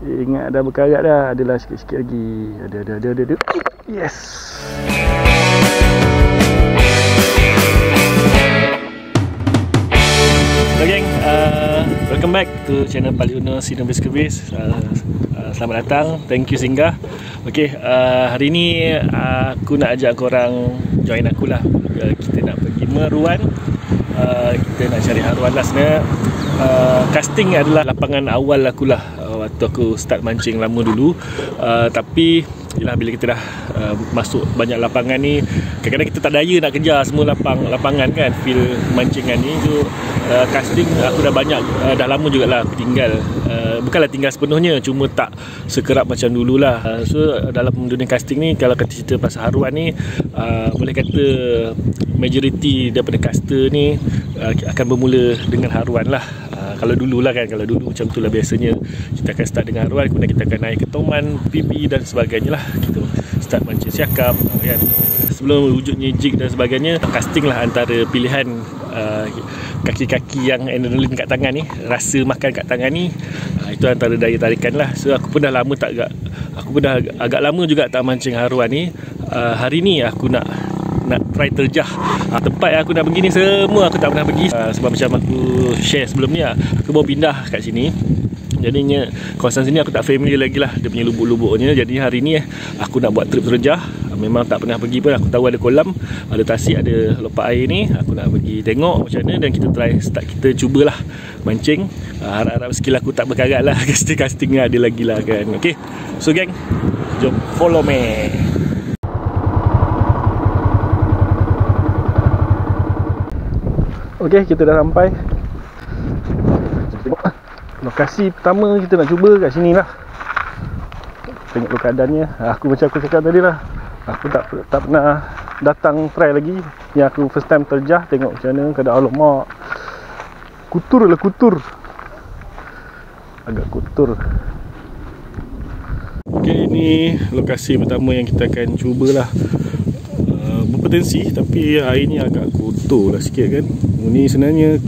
Ingat dah berkarat dah. Adalah sikit-sikit lagi. Ada. Yes. Hello geng, welcome back to channel Paliono Sinar Berkeris. Selamat datang, thank you singgah. Okay, hari ni aku nak ajak korang join aku lah. Kita nak pergi Meruan. Kita nak cari haruan lah sebenarnya. Casting adalah lapangan awal aku lah, waktu aku start mancing lama dulu. Tapi yelah, bila kita dah masuk banyak lapangan ni, kadang-kadang kita tak daya nak kejar semua lapangan kan. Feel mancingan ni tu, casting aku dah banyak, dah lama jugalah aku tinggal. Bukanlah tinggal sepenuhnya, cuma tak sekerap macam dululah. So dalam dunia casting ni, kalau kata cerita pasal haruan ni, boleh kata majoriti daripada caster ni akan bermula dengan haruan lah. Kalau dulu lah kan, kalau dulu macam tu lah biasanya. Kita akan start dengan haruan, kemudian kita akan naik ke toman, pipi dan sebagainya lah. Kita start mancing siakap kan. Sebelum wujudnya jig dan sebagainya, casting lah antara pilihan kaki-kaki yang adrenalin kat tangan ni, rasa makan kat tangan ni. Itu antara daya tarikan lah. So aku pun dah lama agak lama juga tak mancing haruan ni. Hari ni aku nak try terjah. Tempat yang aku nak pergi ni semua aku tak pernah pergi. Sebab macam aku share sebelum ni, aku baru pindah kat sini. Jadinya kawasan sini aku tak familiar lagi lah, dia punya lubuk-lubuknya. Jadi hari ni aku nak buat trip terjah. Memang tak pernah pergi pun. Aku tahu ada kolam, ada tasik, ada lopak air ni. Aku nak pergi tengok macam mana, dan kita try start, kita cubalah mancing. Harap-harap skill aku tak berkarat lah. Casting ada lagi lah kan. Okay, so geng, jom follow me. Okay, kita dah sampai. Lokasi pertama kita nak cuba kat sini lah. Tengok keadaannya. Aku macam aku cakap tadi lah, aku tak pernah datang try lagi. Yang aku first time terjah. Tengok macam mana keadaan. Alamak, kutur lah, kutur. Agak kutur. Okay, ini lokasi pertama yang kita akan cubalah. Berpotensi, tapi air ni agak kotor lah sikit kan. Ini sebenarnya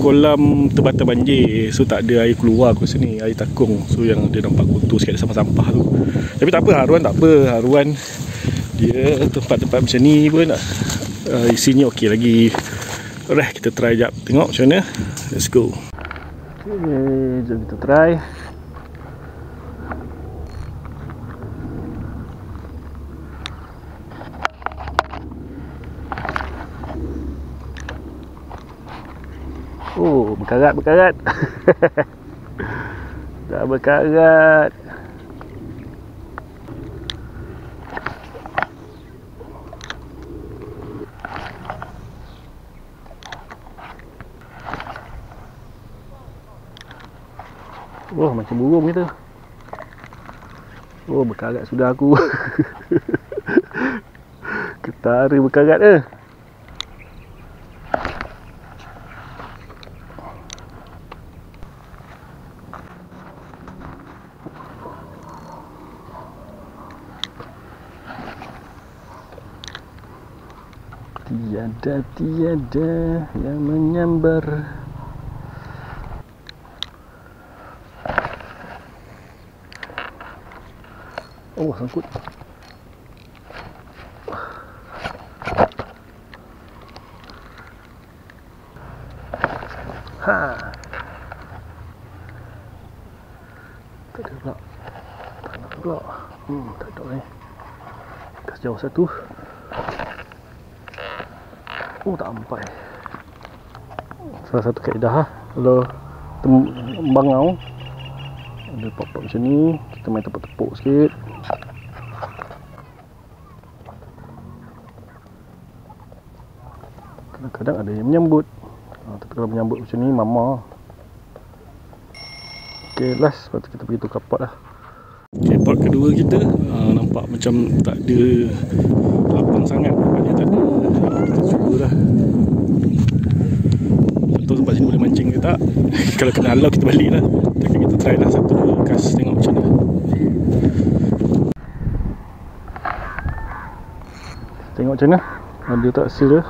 kolam terbatan banjir. So tak ada air keluar ke sini, air takung. So yang dia nampak kotor sikit, sampah-sampah tu. Tapi tak apa, haruan tak apa. Haruan dia tempat-tempat macam ni pun isinya okey lagi. Alright, kita try jap, tengok macam mana. Let's go. Okay, jom kita try. Oh, berkarat. Dah berkarat. Oh, macam burung gitu. Oh, berkarat sudah aku. Ketara berkarat ke? Tiada yang menyambar. Oh, sangkut. Ha. Tak ada pula. Tak ada ni. Kas jauh satu. Oh, tak sampai. Salah satu kaedah kalau bangau ada pop-pop macam ni, kita main tepuk-tepuk sikit. Kadang-kadang ada yang menyambut. Tapi kalau menyambut macam ni, mama. Okay, last. Lepas tu kita pergi tukar pot lah. Okay, pot kedua kita nampak macam tak ada lapang sangat. Nampaknya tak ada. Kita cubalah. Tak tahu tempat sini boleh mancing ke tak. Kalau kena halau kita balik lah. Tapi kita try lah satu kas, tengok macam mana. Tengok macam mana. Ada tak hasil dia.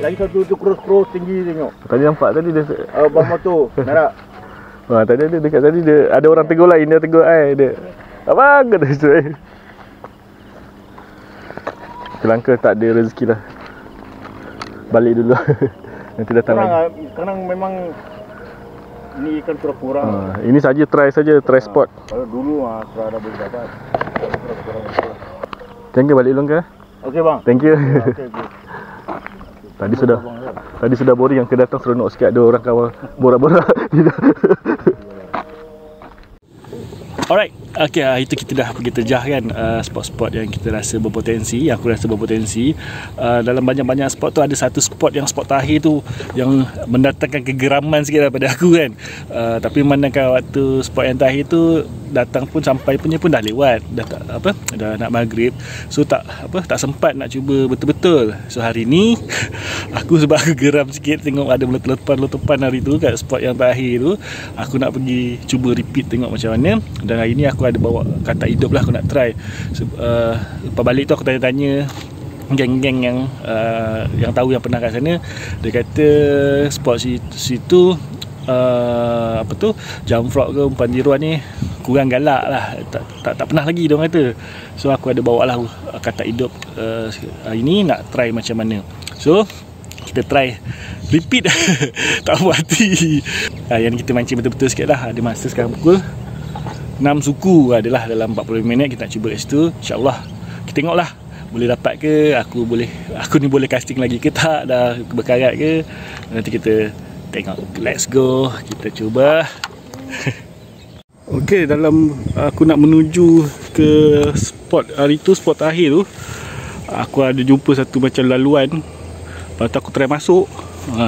Lagi satu tu cross tinggi tengok. Tadi nampak tadi dia Bang motor merah. tadi ada dekat tadi dia ada orang tegur lain, dia tegur dia. Abang kata tu. Kelangka tak ada rezeki lah. Balik dulu. Nanti datang lagi. Sekarang memang ni ikan kurang-kurang. Ini saja try spot. Kalau dulu sudah ada boleh dapat. Jangan balik dulu ke? Okey bang. Thank you. Okay. Tadi sudah boring, yang kedatang seronok sikit ada orang kawal borak-borak. Alright, okay, itu kita dah pergi terjah kan spot-spot yang kita rasa berpotensi, yang aku rasa berpotensi. Dalam banyak-banyak spot tu ada satu spot yang spot terakhir tu yang mendatangkan kegeraman sikit daripada aku kan. Tapi memandangkan waktu spot yang terakhir tu datang pun sampai punya pun dah lewat, dah nak maghrib. So tak sempat nak cuba betul-betul. So hari ni aku sebab aku geram sikit tengok ada letupan hari tu kat spot yang terakhir tu, aku nak pergi cuba repeat tengok macam mana. Dan hari ni aku ada bawa katak hidup lah, aku nak try. Lepas balik tu aku tanya-tanya geng-geng yang tahu, yang pernah kat sana. Dia kata spot situ jump frog ke umpan jiruan ni kurang galak lah, tak pernah lagi diorang kata. So aku ada bawa lah katak hidup hari ni nak try macam mana. So kita try repeat. Tak puas hati. Yang kita mancing betul-betul sikit lah. Ada masa sekarang pukul 6 suku adalah dalam 40 minit kita nak cuba kat situ. InsyaAllah kita tengoklah boleh dapat ke, aku ni boleh casting lagi ke tak, dah berkarat ke. Nanti kita tengok. Let's go, kita cuba. Okey, dalam aku nak menuju ke spot hari tu, spot terakhir tu, aku ada jumpa satu macam laluan. Lepas tu aku try masuk.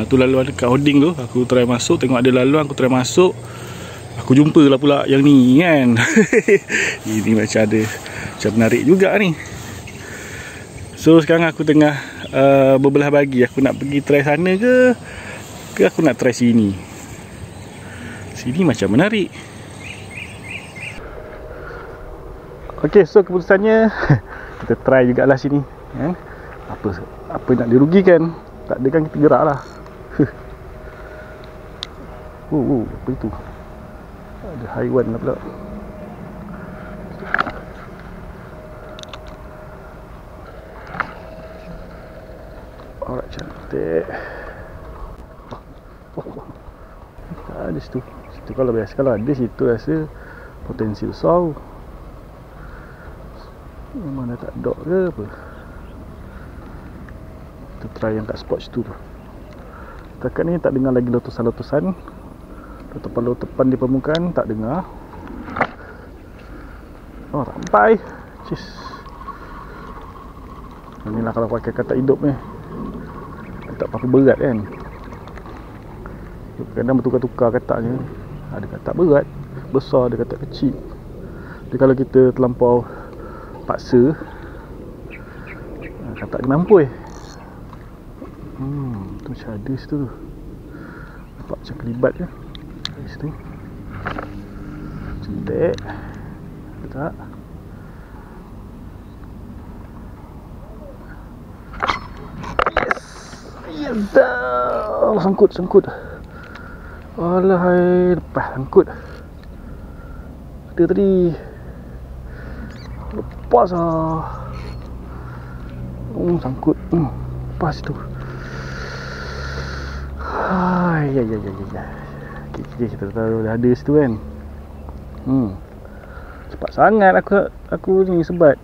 Tu laluan dekat holding tu, aku try masuk, tengok ada laluan, aku try masuk. Aku jumpa lah pula yang ni kan. Ini macam ada, macam menarik juga ni. So sekarang aku tengah berbelah bagi, aku nak pergi try sana ke aku nak try sini. Sini macam menarik. Ok, so keputusannya kita try jugalah sini kan? Apa nak dirugikan? Tak ada kan, kita gerak lah. Apa itu? Ada haiwan lah pula. Alright, cantik. Ada situ. Situ kalau biasa, kalau ada situ rasa potensi besar. Memang dah tak dok ke apa. Kita try yang kat spot situ tu. Setakat ni tak dengar lagi letusan-letusan. Letupan-letupan di permukaan tak dengar. Oh, sampai. Cis. Inilah kalau pakai katak hidup ni, tak apa berat kan. Kadang bertukar-tukar kataknya. Ada katak berat, besar, ada katak kecil. Jadi kalau kita terlampau paksa, katak dia mampu tu macam ada situ tu. Nampak macam kelibat je kat situ. Cantik. Tak? Yes! Dah sangkut. Alahai, lepas sangkut. Ada tadi. Lepas sangkut. Lepas tu. Ya. Okay, kita tahu dah ada situ kan. Cepat sangat aku ni sebat.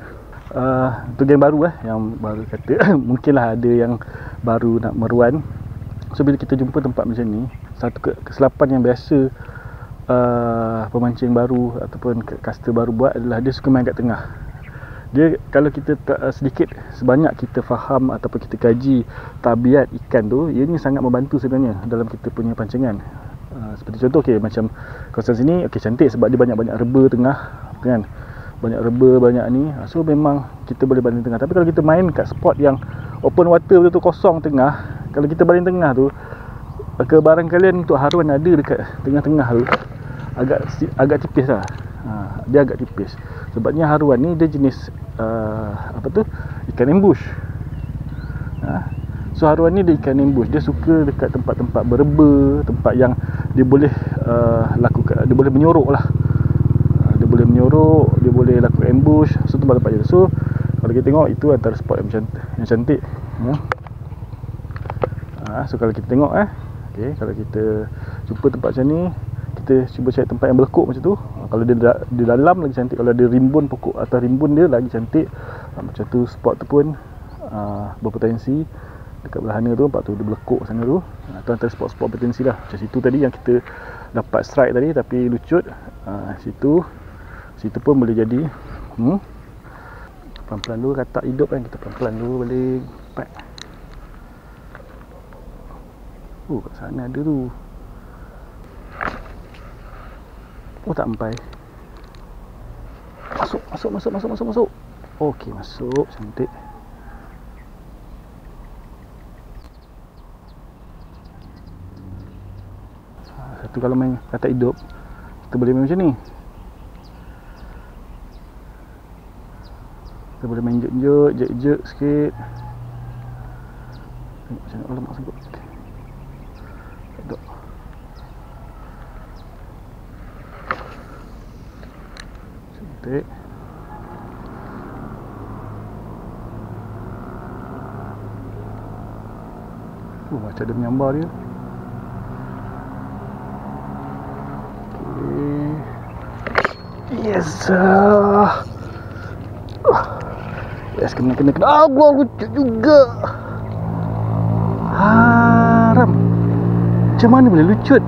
Tu geng baru yang baru kata. Mungkinlah ada yang baru nak meruan. So bila kita jumpa tempat macam ni, satu kesilapan yang biasa pemancing baru ataupun caster baru buat adalah dia suka main kat tengah. Dia kalau kita sedikit sebanyak kita faham ataupun kita kaji tabiat ikan tu, ia ni sangat membantu sebenarnya dalam kita punya pancingan. Seperti contoh, macam kawasan sini, cantik sebab dia banyak-banyak reba tengah kan. Banyak reba, banyak ni. So memang kita boleh baling tengah. Tapi kalau kita main kat spot yang open water betul-betul kosong tengah, kalau kita baling tengah tu, kebarangkalian untuk haruan ada dekat tengah-tengah tu agak tipis lah. Dia agak tipis. Sebabnya haruan ni dia jenis ikan ambush. So haruan ni dia ikan ambush. Dia suka dekat tempat-tempat berba, tempat yang dia boleh lakukan, dia boleh menyorok lah. Dia boleh menyorok, dia boleh lakukan ambush. So tempat-tempat je. So kalau kita tengok, itu antara spot yang cantik ya. So kalau kita tengok okay, kalau kita jumpa tempat macam ni, kita cuba cari tempat yang berlekuk macam tu. Kalau dia di dalam lagi cantik. Kalau ada rimbun pokok atau rimbun dia lagi cantik. Macam tu spot tu pun berpotensi. Dekat belah sana tu, nampak tu dia berlekuk sana tu. Tu antara spot-spot potensi lah. Macam situ tadi yang kita dapat strike tadi tapi lucut. Situ pun boleh jadi. Pelan-pelan dulu katak hidup kan. Kita pelan-pelan dulu balik. Pat. Kat sana ada tu. Tak sampai. Masuk. Okey, masuk. Cantik. Satu kalau main katak hidup, kita boleh main macam ni. Kita boleh main jek sikit. Tengok macam ni. Alamak, sangkut. Cantik. Macam ada menyambar dia. Okay. Yes. Yes, kena. Allah, lucut juga. Haram. Macam mana boleh lucut?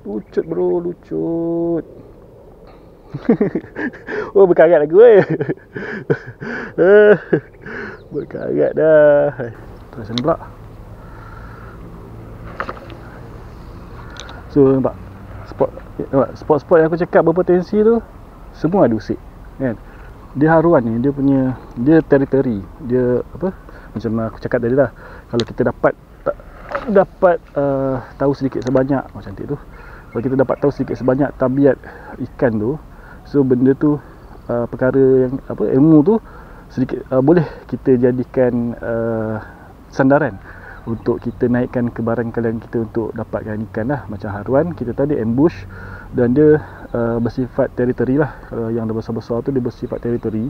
Lucut bro, lucut. Berkarat aku berkarat dah. Terus ni pula. So nampak spot-spot yang aku cakap berpotensi tu semua ada usik kan. Dia haruan ni, dia teritori. Dia apa? Macam aku cakap tadi lah. Kalau kita dapat tahu sedikit sebanyak cantik tu. Kalau kita dapat tahu sedikit sebanyak tabiat ikan tu, so benda tu perkara yang ilmu tu sedikit boleh kita jadikan sandaran untuk kita naikkan kebarangkalian kita untuk dapatkan ikan lah. Macam haruan kita tadi ambush, dan dia bersifat teritori lah. Yang dah besar-besar tu dia bersifat teritori.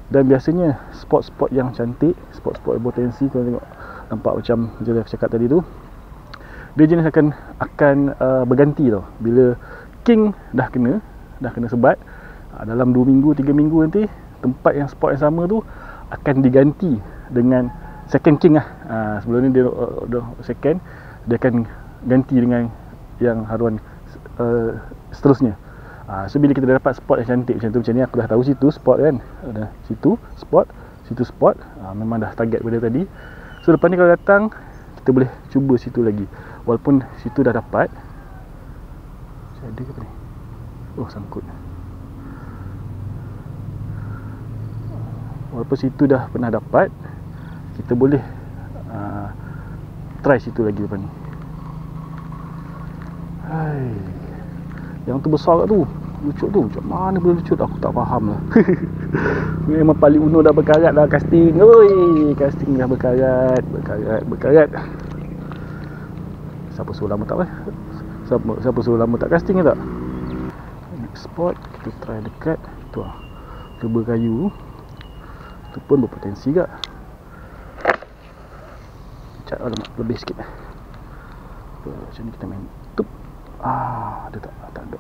Dan biasanya spot-spot yang cantik, spot-spot berpotensi, kalau tengok nampak macam aku cakap tadi tu, dia jenis akan berganti tau. Bila king dah kena sebat, dalam 2 minggu 3 minggu nanti tempat yang spot yang sama tu akan diganti dengan second king lah. Sebelum ni dia second, dia akan ganti dengan yang haruan seterusnya. So bila kita dah dapat spot yang cantik macam tu, macam ni, aku dah tahu situ spot kan, ada situ spot, memang dah target pada tadi. So lepas ni kalau datang, kita boleh cuba situ lagi. Walaupun situ dah dapat. Ada ke apa ni? Sangkut. Walaupun situ dah pernah dapat, kita boleh try situ lagi lepas ni. Yang tu besar kat tu, lucut tu. Macam mana boleh lucut? Aku tak faham lah. Memang paling uno dah berkarat lah casting. Casting dah berkarat. Siapa suruh lama tak Siapa suruh lama tak casting ke tak? Next spot, kita try dekat tu lah, reba kayu. Tu pun berpotensi tak? Cat lebih sikit. Macam ni kita main tup. Ada tak? Tak ada.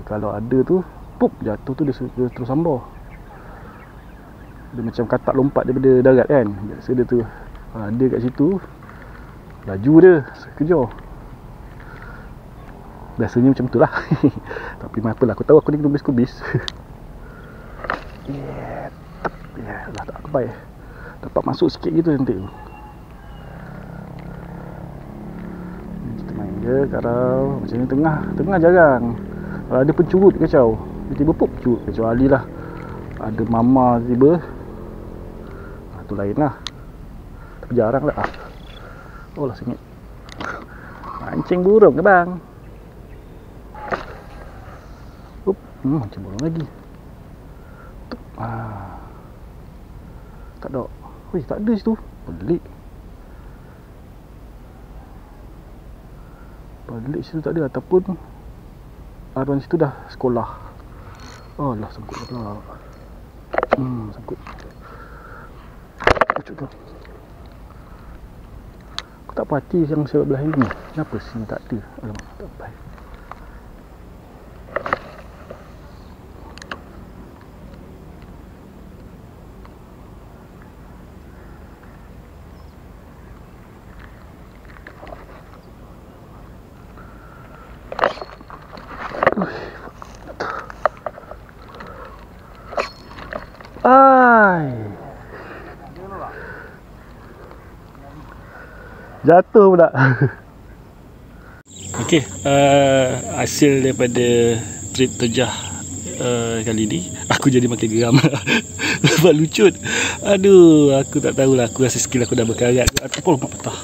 Kalau ada tu, pup, jatuh tu dia terus sambar. Dia macam katak lompat daripada darat kan. Biasa dia tu ada kat situ, laju dia kejar. Biasanya macam tu lah. Tapi apalah, aku tahu aku ni kena kubis. Dah tak kebaik. Dapat masuk sikit gitu nanti. Kita main je karau. Macam ni tengah jarang. Kalau ada pencurut kacau, tiba-tiba pop curut kacau. Alilah ada mama tiba. Tu lain lah. Tapi jarang lah. Lah sengit. Mancing burung ke bang? Mancing burung lagi. Tak ada. Weh, tak ada situ. Pelik. Pelik situ tak ada. Ataupun aruan situ dah sekolah. Oh lah, sangkut pula. Sangkut. Pucuk tu. Aku tak pati yang sebelah ini. Kenapa sini tak ada? Alamak, tak baik. Ai. Jatuh pula. Okey, hasil daripada trip terjah kali ni, aku jadi makin geram. Lepas lucut. Aduh, aku tak tahulah, aku rasa skill aku dah berkarat. Ataupun patah.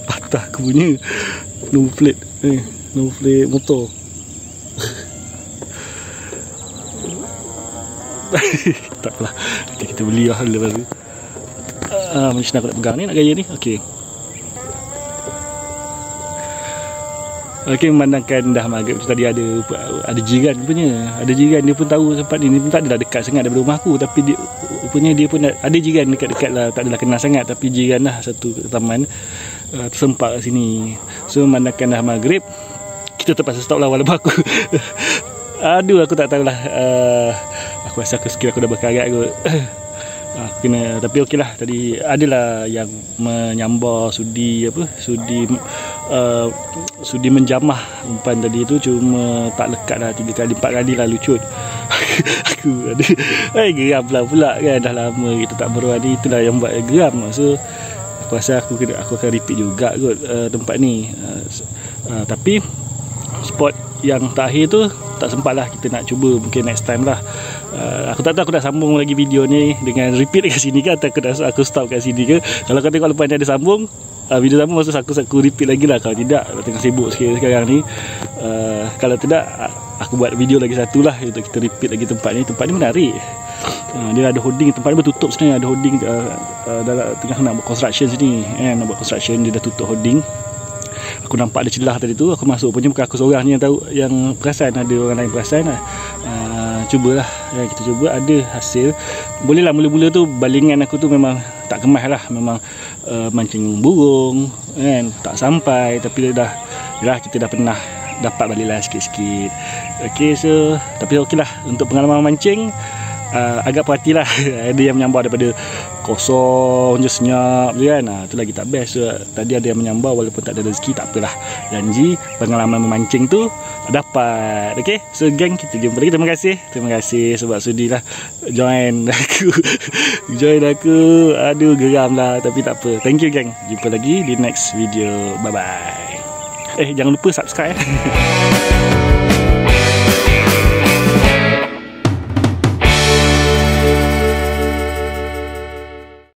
Patah aku punya no plate motor. Tak apalah, nanti kita beli lah lepas tu. Macam mana aku nak pegang ni, nak gaya ni. Okey. Okey, memandangkan dah maghrib tu tadi ada jiran punya. Ada jiran dia pun tahu tempat ni pun tak adalah dekat sangat daripada rumah aku, tapi dia rupanya dia pun ada jiran dekat-dekat lah, tak adalah kenal sangat tapi jiran lah satu taman tersempak kat sini. So memandangkan dah maghrib, kita terpaksa stop lah walaupun aku aduh, aku tak tahulah. Aku rasa skill aku dah berkarat kot. Kena, tapi okey lah, tadi adalah yang menyambar sudi menjamah umpan tadi tu, cuma tak lekat lah 3 kali 4 kali lah lucut. Aku ada geram pula kan, dah lama kita tak beruan ni, itulah yang buat geram. So aku rasa aku akan repeat juga kot tempat ni. Tapi spot yang terakhir tu tak sempat lah, kita nak cuba mungkin next time lah. Aku tak tahu aku nak sambung lagi video ni dengan repeat kat sini ke, atau aku stop kat sini ke. Kalau kau tengok lepas ni ada sambung video sambung, maksud aku repeat lagi lah. Kalau tidak, tengah sibuk sikit sekarang ni. Kalau tidak, aku buat video lagi satu lah untuk kita repeat lagi tempat ni. Tempat ni menarik. Dia ada hoarding, tempat ni bertutup sebenarnya, ada hoarding dalam tengah nak buat construction sini, nak buat construction, dia dah tutup hoarding. Aku nampak ada celah tadi tu, aku masuk punya, bukan aku seorang ni yang tahu, yang perasan, ada orang lain perasan lah. Cubalah, kita cuba, ada hasil. Boleh lah, mula-mula tu balingan aku tu memang tak kemas lah, memang mancing burung kan, tak sampai, tapi kita dah pernah dapat balik lah sikit-sikit. Okay, so tapi okey lah, untuk pengalaman mancing agak perhatilah. Ada yang menyambar daripada kosong je, senyap je kan, tu lagi tak best. So, tadi ada yang menyambar walaupun tak ada rezeki, tak apalah, janji pengalaman memancing tu dapat. Okay, so gang, kita jumpa lagi. Terima kasih sebab sudilah join aku. Aduh, geram lah, tapi tak apa. Thank you gang, jumpa lagi di next video. Bye bye. Jangan lupa subscribe.